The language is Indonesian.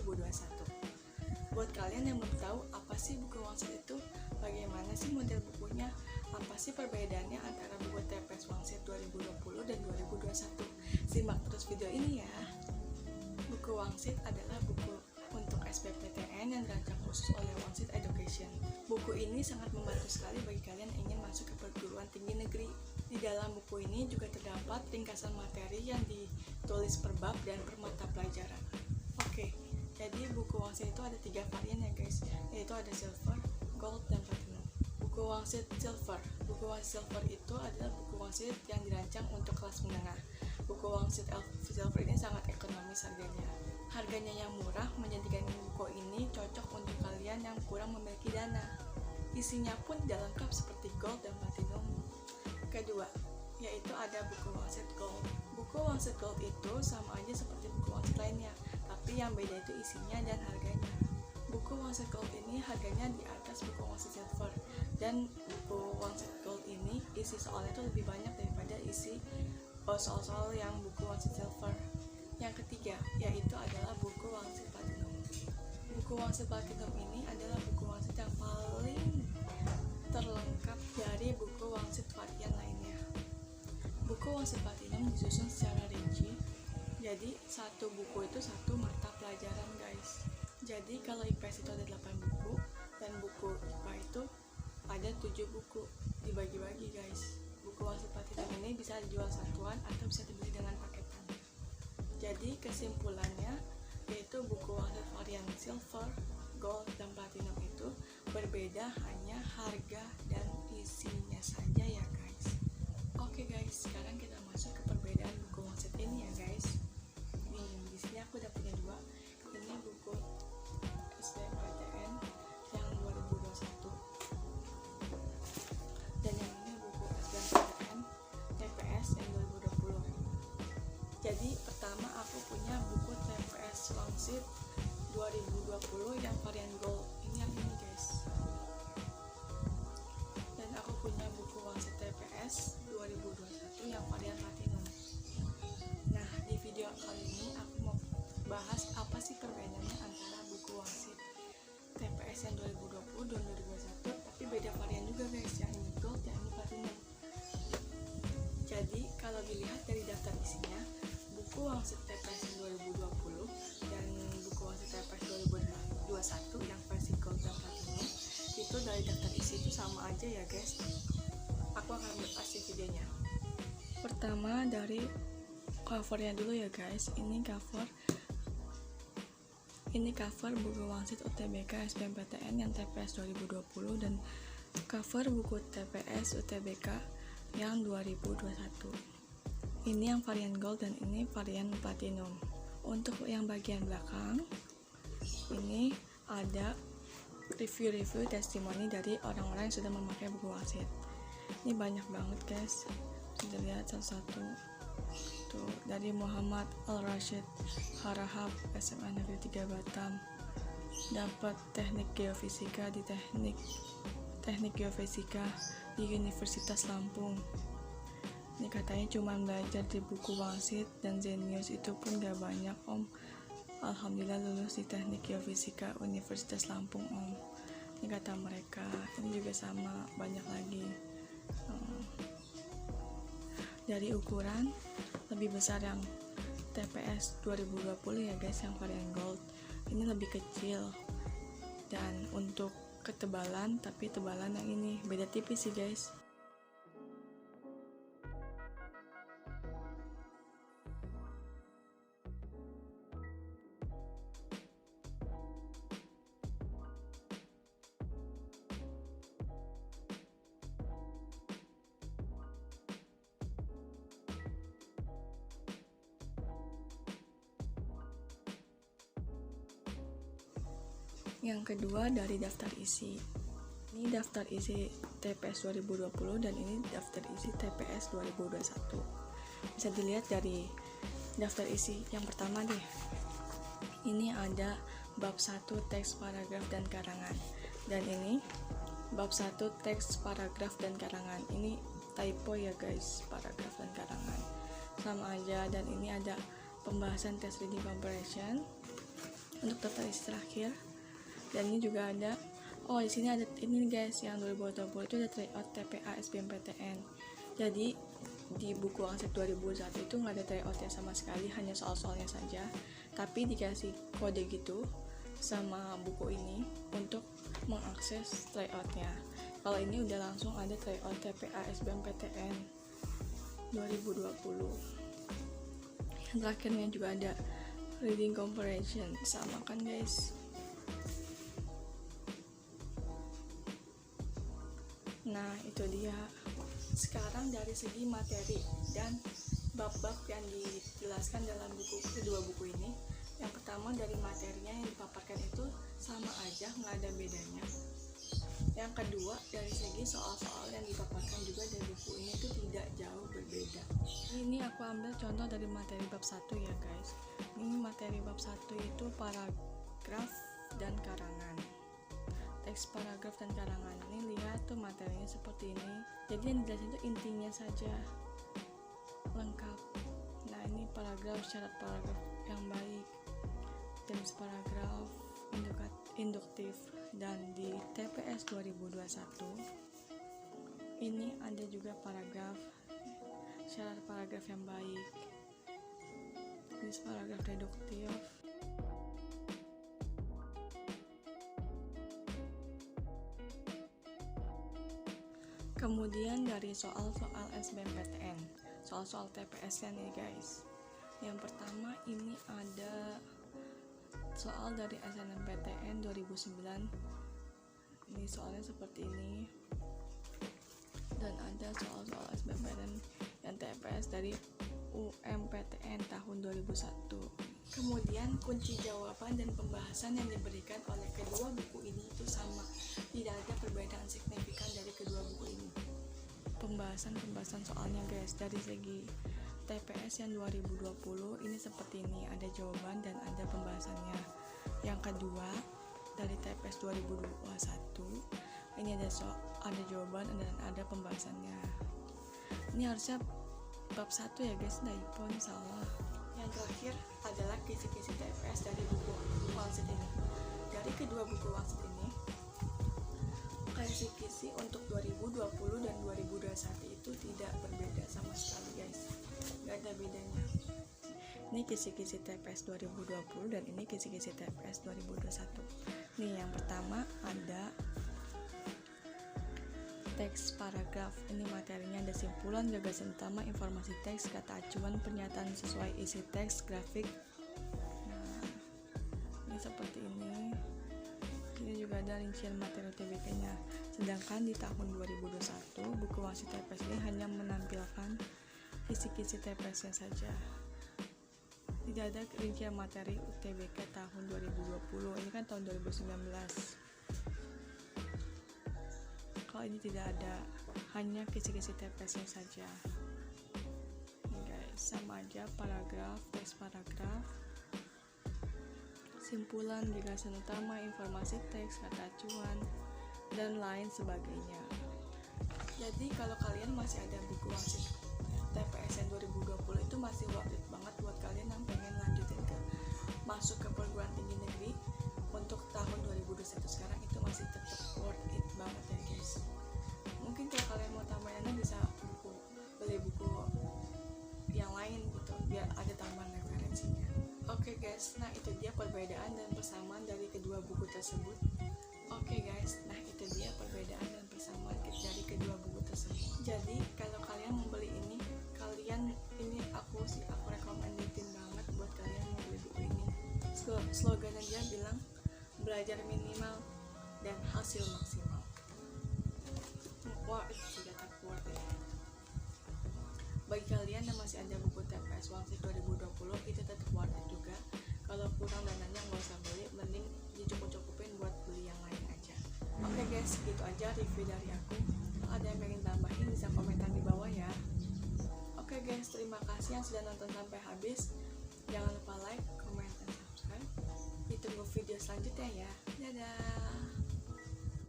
2021. Buat kalian yang belum tahu apa sih buku Wangsit itu, bagaimana sih model bukunya, apa sih perbedaannya antara buku TPS Wangsit 2020 dan 2021, simak terus video ini ya. Buku Wangsit adalah buku untuk SBMPTN yang dirancang khusus oleh Wangsit Education. Buku ini sangat membantu sekali bagi kalian yang ingin masuk ke perguruan tinggi negeri. Di dalam buku ini juga terdapat ringkasan materi yang ditulis per bab dan per mata pelajaran. Oke, jadi buku Wangsit itu ada 3 varian ya guys, yaitu ada silver, gold, dan platinum. Buku Wangsit silver. Buku Wangsit silver itu adalah buku Wangsit yang dirancang untuk kelas menengah. Buku Wangsit silver ini sangat ekonomis harganya. Harganya yang murah menjadikan buku ini cocok untuk kalian yang kurang memiliki dana. Isinya pun tidak lengkap seperti gold dan platinum. Kedua, yaitu ada buku Wangsit gold. Buku Wangsit gold itu sama aja seperti buku Wangsit lainnya, tapi yang beda itu isinya dan harganya. Buku Wangsit gold ini harganya di atas buku Wangsit silver, dan buku Wangsit gold ini isi soalnya itu lebih banyak daripada isi soal-soal yang buku Wangsit silver. Yang ketiga, yaitu adalah buku Wangsit platinum. Buku Wangsit platinum ini adalah buku Wangsit yang paling terlengkap dari buku Wangsit varian lainnya. Buku Wangsit platinum disusun secara rinci, jadi satu buku itu satu mata pelajaran guys. Jadi kalau IPS itu ada 8 buku, dan buku IPA itu ada 7 buku, dibagi-bagi guys. Buku Wangsit platinum ini bisa dijual satuan atau bisa dibeli dengan paketan. Jadi kesimpulannya, yaitu buku Wangsit varian silver, gold, dan platinum itu berbeda hanya harga dan isinya saja ya guys. Oke guys, sekarang kita masuk ke perbedaan buku Wangsit ini ya guys. Di sini aku udah punya 2. Ini buku SBMPTN yang 2021, dan yang ini buku SBMPTN TPS yang 2020. Jadi pertama aku punya buku TPS Wangsit 2020 yang varian gold, ini yang ini guys. Dan aku punya buku Wangsit TPS 2021 yang varian platinum. Nah, di video kali ini aku mau bahas apa sih perbedaannya antara buku Wangsit TPS yang 2020 dan 2021, tapi beda varian juga guys, yang ini gold, yang ini platinum. Jadi kalau dilihat dari daftar isinya, buku Wangsit TPS 2020 dan buku Wangsit TPS 2021 yang versi gold dan platinum itu dari daftar isi itu sama aja ya guys. Aku akan kasih videonya. Pertama dari covernya dulu ya guys. Ini cover buku Wangsit UTBK SBMPTN yang TPS 2020 dan cover buku TPS UTBK yang 2021. Ini yang varian gold dan ini varian platinum. Untuk yang bagian belakang, ini ada review-review testimoni dari orang-orang yang sudah memakai buku Wangsit. Ini banyak banget guys, bisa lihat satu-satu. Tuh, dari Muhammad Al-Rashid Harahap SMA Negeri 3 Batam, dapat teknik geofisika di teknik geofisika di Universitas Lampung. Ini katanya cuma belajar di buku Wangsit dan Zenius itu pun gak banyak om. Alhamdulillah lulus di teknik geofisika Universitas Lampung om. Ini kata mereka. Ini juga sama, banyak lagi. Dari ukuran lebih besar yang TPS 2020 ya guys, yang varian gold ini lebih kecil. Dan untuk ketebalan, tapi tebalan yang ini beda tipis sih guys. Yang kedua dari daftar isi. Ini daftar isi TPS 2020 dan ini daftar isi TPS 2021. Bisa dilihat dari daftar isi yang pertama deh. Ini ada bab 1 teks, paragraf, dan karangan. Dan ini bab 1 teks, paragraf, dan karangan. Ini typo ya guys, paragraf dan karangan. Sama aja. Dan ini ada pembahasan test reading comprehension. untuk daftar isi terakhir. Dan ini juga ada, oh di sini ada ini guys, yang 2020 itu ada tryout TPA SBMPTN. Jadi di buku Wangsit 2001 itu nggak ada tryoutnya sama sekali, hanya soal-soalnya saja, tapi dikasih kode gitu sama buku ini untuk mengakses tryoutnya. Kalau ini udah langsung ada tryout TPA SBMPTN 2020. Yang terakhirnya juga ada reading comprehension, sama kan guys. Nah itu dia. Sekarang dari segi materi dan bab-bab yang dijelaskan dalam kedua buku ini, yang pertama dari materinya yang dipaparkan itu sama aja, nggak ada bedanya. Yang kedua dari segi soal-soal yang dipaparkan juga dari buku ini itu tidak jauh berbeda. Ini aku ambil contoh dari materi bab 1 ya guys. Ini materi bab 1 itu paragraf dan karangan. Teks paragraf dan karangan. Ini lihat tuh materinya seperti ini. Jadi yang dijelasin itu intinya saja, lengkap. Nah ini paragraf, syarat paragraf yang baik, jenis paragraf, induktif. Dan di TPS 2021 ini ada juga paragraf, syarat paragraf yang baik, jenis paragraf reduktif. Kemudian dari soal-soal SBMPTN, soal-soal TPS nya nih guys. Yang pertama ini ada soal dari SNMPTN 2009. Ini soalnya seperti ini. Dan ada soal-soal SBMPTN dan TPS dari UMPTN tahun 2001. Kemudian kunci jawaban dan pembahasan yang diberikan oleh kedua buku ini itu sama, tidak ada perbedaan signifikan dari kedua buku ini. Pembahasan soalnya guys, dari segi TPS yang 2020 ini seperti ini, ada jawaban dan ada pembahasannya. Yang kedua dari TPS 2021 ini ada jawaban dan ada pembahasannya. Ini harusnya bab 1 ya guys, Daipon salah. Yang terakhir adalah kisi-kisi TPS dari buku Wangsit ini. Dari kedua buku Wangsit ini, kisi-kisi untuk 2020 dan 2021 itu tidak berbeda sama sekali guys, gak ada bedanya. Ini kisi-kisi TPS 2020 dan ini kisi-kisi TPS 2021. Nih yang pertama ada teks paragraf. Ini materinya ada simpulan, gagasan utama, informasi teks, kata acuan, pernyataan sesuai isi teks, grafik. Nah, ini seperti ini. Ini juga ada rincian materi UTBK-nya. Sedangkan di tahun 2021, buku Wangsit TPS ini hanya menampilkan kisi-kisi TPS-nya saja. Tidak ada rincian materi UTBK tahun 2020. Ini kan tahun 2019. Kalau ini tidak ada, hanya kisi-kisi TPS-nya saja. Ini guys, sama aja paragraf, teks paragraf, simpulan, gagasan utama, informasi teks, kata acuan, dan lain sebagainya. Jadi kalau kalian masih ada buku Wangsit TPS yang 2020 itu masih worth it banget buat kalian yang pengen lanjutin ke masuk ke perguruan tinggi negeri untuk tahun 2021 sekarang, itu masih tetap worth it banget ya guys. Mungkin kalau kalian mau tambahannya bisa beli buku yang lain gitu biar ada tambahan referensinya. Oke guys, nah itu dia perbedaan dan persamaan dari kedua buku tersebut. Oke guys, nah itu dia perbedaan dan persamaan dari kedua buku tersebut. Jadi kalau kalian membeli ini, aku rekomendasiin banget buat kalian yang beli buku ini. Slogannya dia bilang belajar minimal dan hasil maksimal. Wah, itu sudah tak kuat ya. Bagi kalian yang masih ada buku TPS Wangsit 2020, itu tetap worth it juga. Kalau kurang dananya nggak usah beli, mending dicukup-cukupin buat beli yang lain aja. Oke guys, gitu aja review dari aku. Kalau ada yang pengen tambahin bisa komentar di bawah ya. Oke guys, terima kasih yang sudah nonton sampai habis. Jangan lupa like, comment, dan subscribe. Ditunggu video selanjutnya ya. Dadah.